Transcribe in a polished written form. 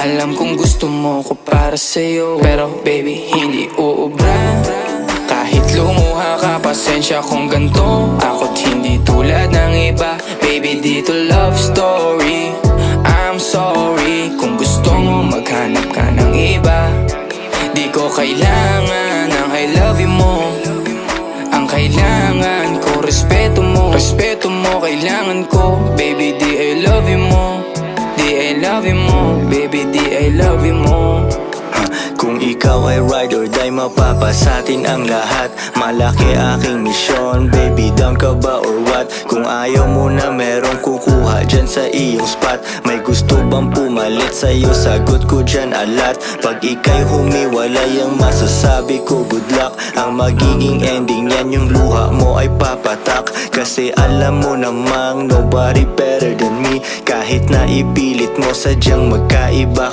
Alam kong gusto mo ko para sa'yo, pero baby hindi uubra. Kahit lumuha ka, pasensya kung ganto. Ako't hindi tulad ng iba. Baby, dito love story. I'm sorry kung gusto mo maghanap ka ng iba. Di ko kailangan ng I love you mo. Ang kailangan ko, respeto mo. Respeto mo, kailangan ko. Baby, di I love you mo. Di I love you mo. Baby, di I love you mo. Kung ikaw ay ride or die, mapapasatin ang lahat. Malaki aking misyon, baby, down ka ba or what? Kung ayaw mo na merong kukuha dyan sa iyong spot. May gusto bang pumalit sa'yo? Sagot ko dyan alat. Pag ika'y humiwalay, ang masasabi ko good luck. Ang magiging ending yan, yung luha mo ay papatak. Kasi alam mo namang nobody better than me. Kahit na ipilit mo, sadyang magkaiba